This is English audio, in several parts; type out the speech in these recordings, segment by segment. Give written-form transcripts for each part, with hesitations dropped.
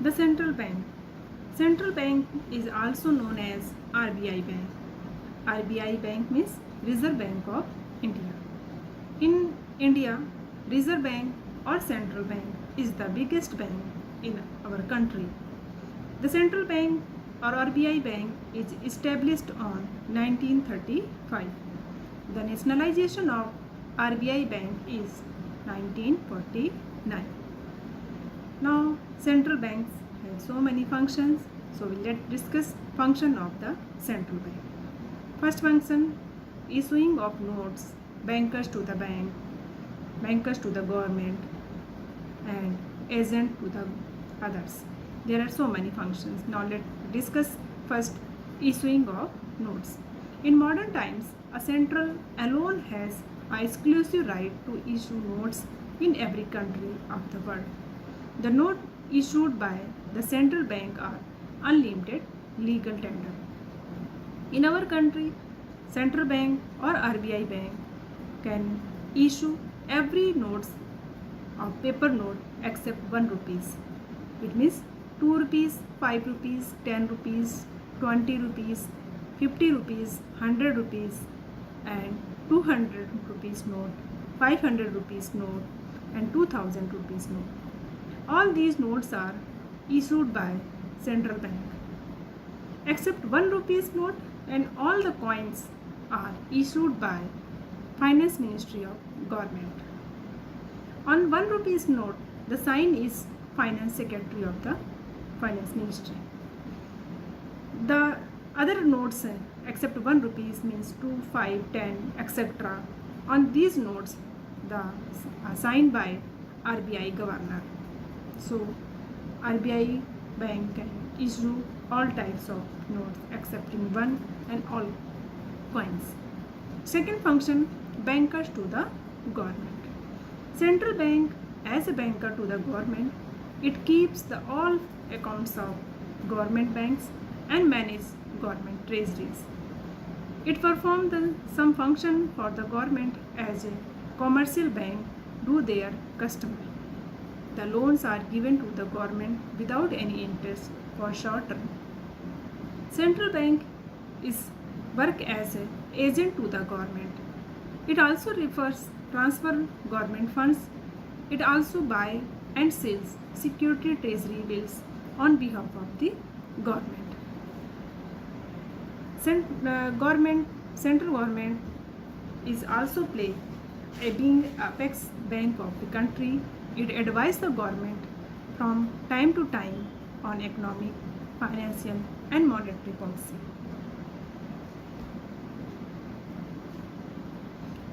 The central bank. Central bank is also known as RBI bank. RBI bank means Reserve Bank of India. In India, Reserve Bank or central bank is the biggest bank in our country. The central bank or RBI bank is established on 1935. The nationalization of RBI bank is 1949. Now central banks have so many functions, so let's discuss function of the central bank. First function, issuing of notes, bankers to the bank, bankers to the government, and agent to the others. There are so many functions. Now let's discuss first issuing of notes. In modern times, a central alone has an exclusive right to issue notes in every country of the world. The note issued by the central bank are unlimited legal tender. In our country, central bank or RBI bank can issue every notes of paper note except 1 rupees. It means 2 rupees, 5 rupees, 10 rupees, 20 rupees, 50 rupees, 100 rupees and 200 rupees note, 500 rupees note and 2000 rupees note. All these notes are issued by central bank. Except 1 rupees note and all the coins are issued by Finance Ministry of Government. On 1 rupees note, the sign is Finance Secretary of the Finance Ministry. The other notes except 1 rupees means 2, 5, 10, etc. On these notes, the are signed by RBI Governor. So, RBI bank can issue all types of notes excepting 1 and all coins. Second function, bankers to the government. Central bank as a banker to the government, it keeps the all accounts of government banks and manages government treasuries. It performs some function for the government as a commercial bank do their customer. The loans are given to the government without any interest for short term. Central bank is work as an agent to the government. It also transfer government funds. It also buy and sells security treasury bills on behalf of the government. Central government is also play a being apex bank of the country. It advises the government from time to time on economic, financial and monetary policy.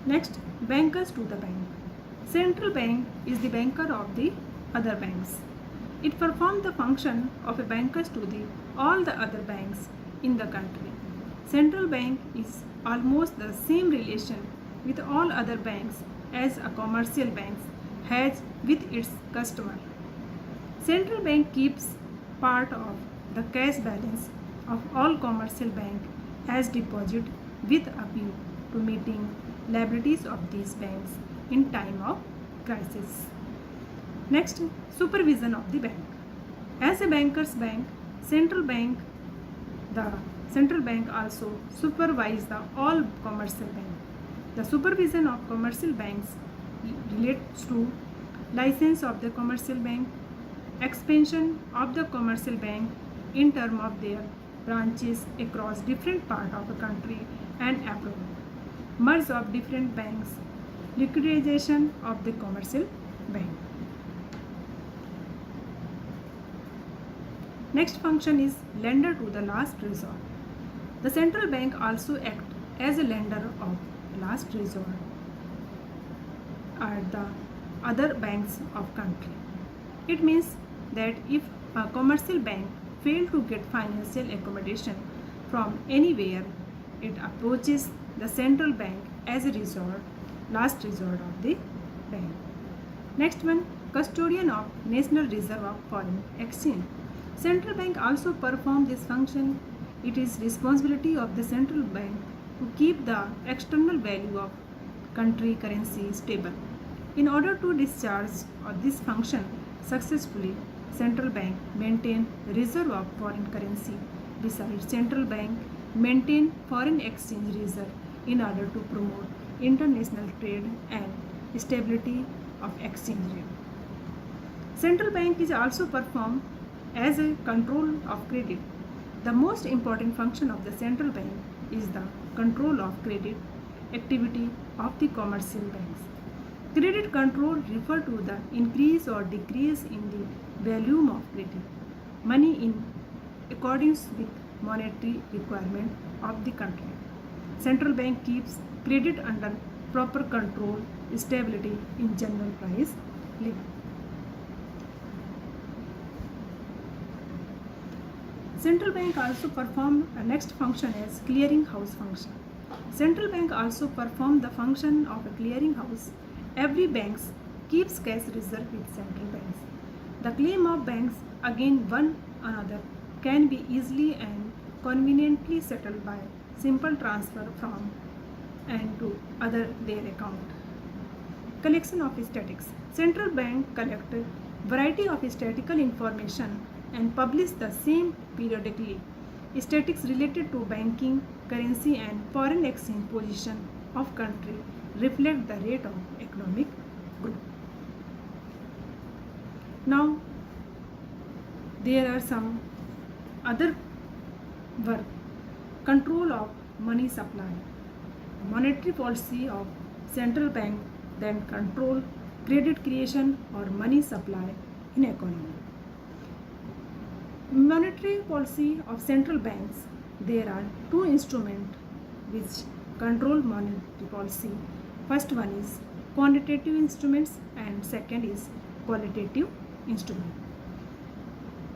Next, bankers to the bank. Central bank is the banker of the other banks. It performs the function of a banker to all the other banks in the country. Central bank is almost the same relation with all other banks as a commercial bank has with its customer. Central bank keeps part of the cash balance of all commercial bank as deposit with a view to meeting liabilities of these banks in time of crisis. Next, supervision of the bank. As a banker's bank, the central bank also supervises the all commercial bank. The supervision of commercial banks relates to license of the commercial bank, expansion of the commercial bank in terms of their branches across different parts of the country and abroad, merge of different banks, liquidation of the commercial bank. Next function is lender to the last resort. The central bank also acts as a lender of last resort at the other banks of country. It means that if a commercial bank fails to get financial accommodation from anywhere, it approaches the central bank as a last resort of the bank. Next one, custodian of National Reserve of Foreign Exchange. Central bank also performs this function. It is responsibility of the central bank to keep the external value of country currency stable. In order to discharge this function successfully, central bank maintain reserve of foreign currency. Besides, central bank maintain foreign exchange reserve in order to promote international trade and stability of exchange rate. Central bank is also performed as a control of credit. The most important function of the central bank is the control of credit activity of the commercial banks. Credit control refers to the increase or decrease in the volume of credit money in accordance with monetary requirement of the country. Central bank keeps credit under proper control, stability in general price level. Central bank also perform a next function as clearing house function. Central bank also perform the function of a clearing house. Every banks keeps cash reserve with central banks. The claim of banks against one another can be easily and conveniently settled by simple transfer from and to other their account. Collection of statistics. Central bank collect variety of statistical information and publish the same periodically. Statistics related to banking, currency and foreign exchange position of country reflect the rate of economic growth. Now, there are some other work. Control of money supply. Monetary policy of central bank then control credit creation or money supply in economy. Monetary policy of central banks. There are two instruments which control monetary policy. First one is quantitative instruments and second is qualitative instrument.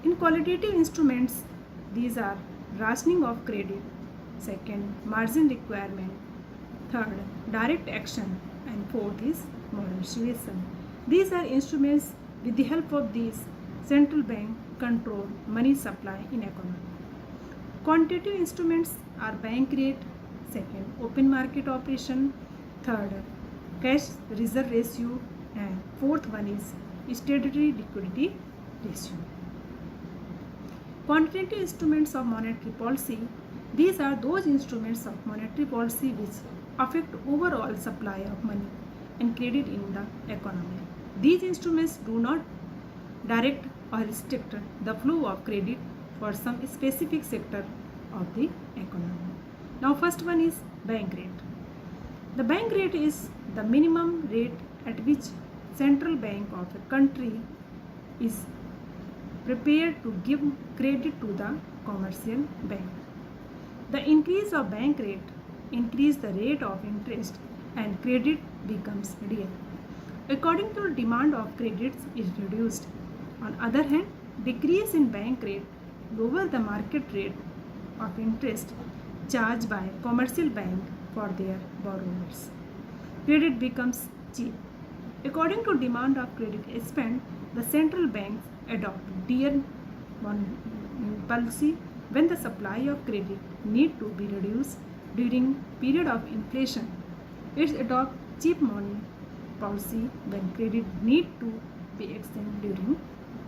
In qualitative instruments, these are rationing of credit, second margin requirement, third direct action and fourth is monetization. These are instruments with the help of these central bank control money supply in economy. Quantitative instruments are bank rate, second open market operation, third cash reserve ratio and fourth one is statutory liquidity ratio. Quantitative instruments of monetary policy. These are those instruments of monetary policy which affect overall supply of money and credit in the economy. These instruments do not direct or restrict the flow of credit for some specific sector of the economy. Now first one is bank rate. The bank rate is the minimum rate at which central bank of a country is prepared to give credit to the commercial bank. The increase of bank rate increase the rate of interest and credit becomes real. According to demand of credits is reduced. On other hand, decrease in bank rate lower the market rate of interest charged by commercial bank for their borrowers. Credit becomes cheap. According to demand of credit spent, the central banks adopt tier 1 policy when the supply of credit need to be reduced during period of inflation. It adopts cheap money policy when credit need to be extended during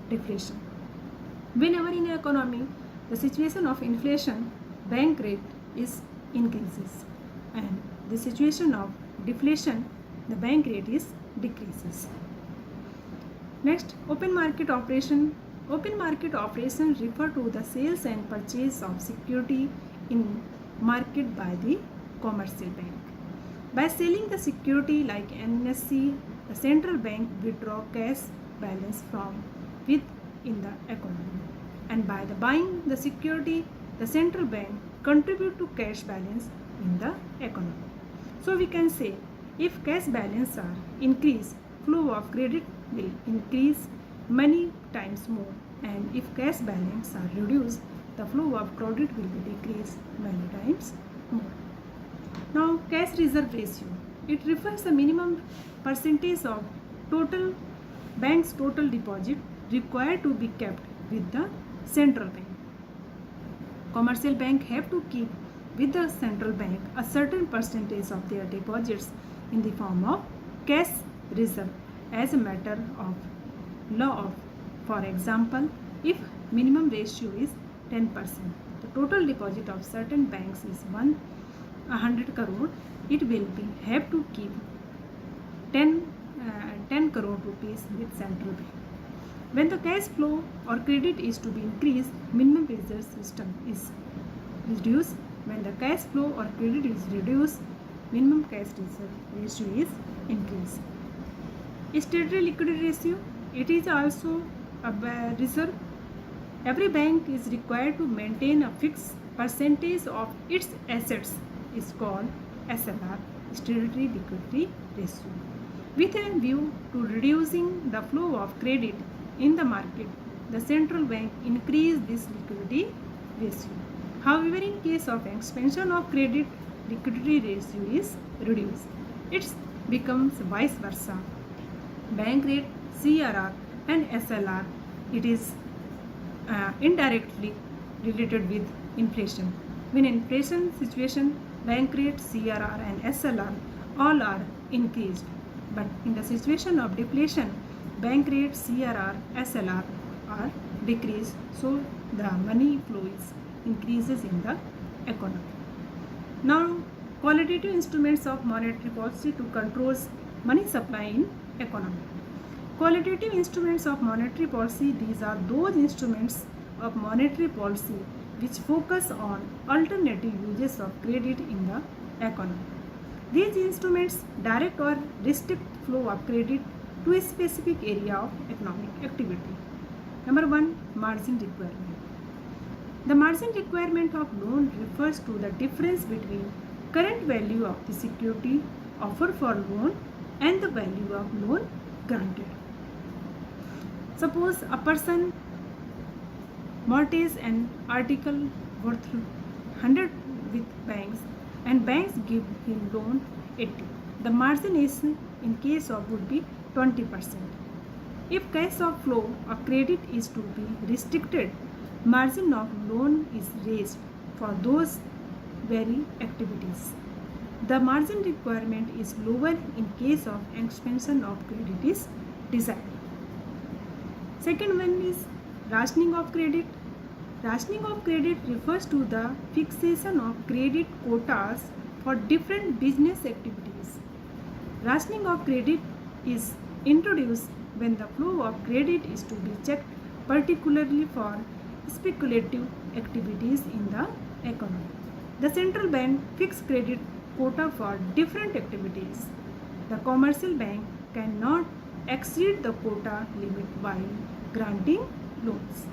deflation. Whenever in an economy the situation of inflation, bank rate is increases, and the situation of deflation, the bank rate is decreases. Next, open market operation. Open market operation refer to the sales and purchase of security in market by the commercial bank. By selling the security like NSC, the central bank withdraw cash balance from within the economy, and by the buying the security, the central bank contribute to cash balance in the economy. So we can say, if cash balance are increased, flow of credit will increase many times more, and if cash balance are reduced, the flow of credit will be decreased many times more. Now, cash reserve ratio. It refers the minimum percentage of total bank's total deposit required to be kept with the central bank. Commercial bank have to keep with the central bank a certain percentage of their deposits in the form of cash reserve as a matter of law of For example, if minimum ratio is 10%, the total deposit of certain banks is 100 crore, it will be have to keep 10 crore rupees with central bank. When the cash flow or credit is to be increased, minimum reserve system is reduced. When the cash flow or credit is reduced, minimum cash reserve ratio is increased. Statutory liquidity ratio, it is also a reserve. Every bank is required to maintain a fixed percentage of its assets is called SLR, statutory liquidity ratio. With a view to reducing the flow of credit in the market, the central bank increased this liquidity ratio. However, in case of expansion of credit, liquidity ratio is reduced. It becomes vice versa. Bank rate, CRR and SLR, it is indirectly related with inflation. When inflation situation, bank rate, CRR and SLR all are increased. But in the situation of deflation, bank rate, CRR, SLR are decreased. So the money flow is increases in the economy. Now, qualitative instruments of monetary policy to control money supply in economy. Qualitative instruments of monetary policy, these are those instruments of monetary policy which focus on alternative uses of credit in the economy. These instruments direct or restrict flow of credit to a specific area of economic activity. Number 1, margin requirement. The margin requirement of loan refers to the difference between current value of the security offered for loan and the value of loan granted. Suppose a person mortgage an article worth 100 with banks and banks give him loan 80. The margin is in case of would be 20%. If case of flow of credit is to be restricted, margin of loan is raised for those very activities. The margin requirement is lower in case of expansion of credit is desired. Second one is rationing of credit. Rationing of credit refers to the fixation of credit quotas for different business activities. Rationing of credit is introduced when the flow of credit is to be checked, particularly for speculative activities in the economy. The central bank fixes credit quota for different activities. The commercial bank cannot exceed the quota limit while granting loans.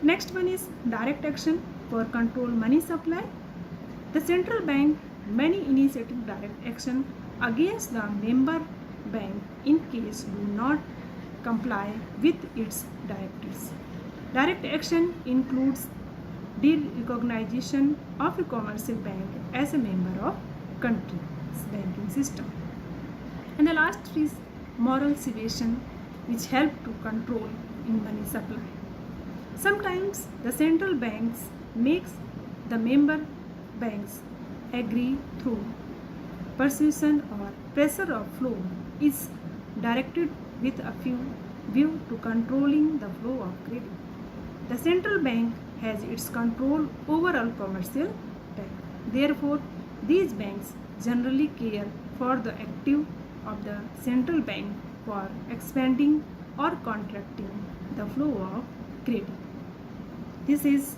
Next one is direct action for control money supply. The central bank may initiate direct action against the member bank in case do not comply with its directives. Direct action includes derecognition of a commercial bank as a member of country's banking system. And the last is moral suasion, which help to control in money supply. Sometimes the central banks makes the member banks agree through persuasion or pressure of flow is directed with a view to controlling the flow of credit. The central bank has its control over all commercial bank. Therefore, these banks generally care for the active of the central bank for expanding or contracting the flow of credit. This is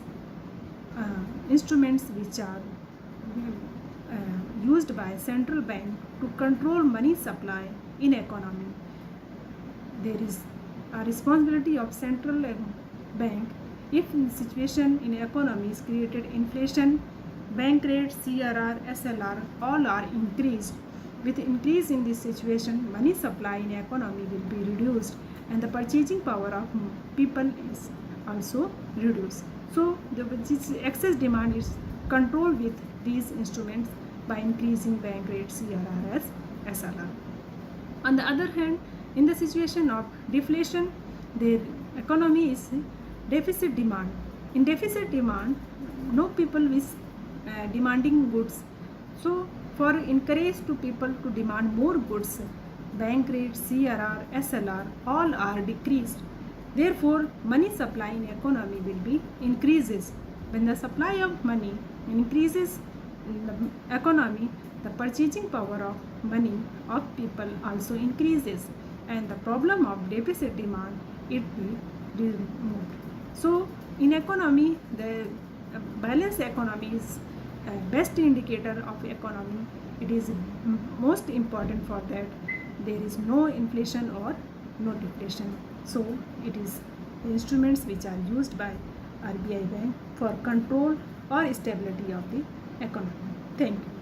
instruments which are used by central bank to control money supply in economy. There is a responsibility of central bank if in situation in economy is created inflation, bank rate, CRR, SLR all are increased. With increase in this situation, money supply in economy will be reduced and the purchasing power of people is also reduced. So the excess demand is controlled with these instruments by increasing bank rate, CRR, SLR. On the other hand, in the situation of deflation, the economy is deficit demand. In deficit demand, no people is demanding goods. So for encourage to people to demand more goods, bank rates, CRR, SLR, all are decreased. Therefore, money supply in economy will be increases. When the supply of money increases in the economy, the purchasing power of money of people also increases, and the problem of deficit demand it will be removed. So, in economy, the balanced economy is best indicator of economy. It is most important for that there is no inflation or no deflation. So it is the instruments which are used by RBI bank for control or stability of the economy. Thank you.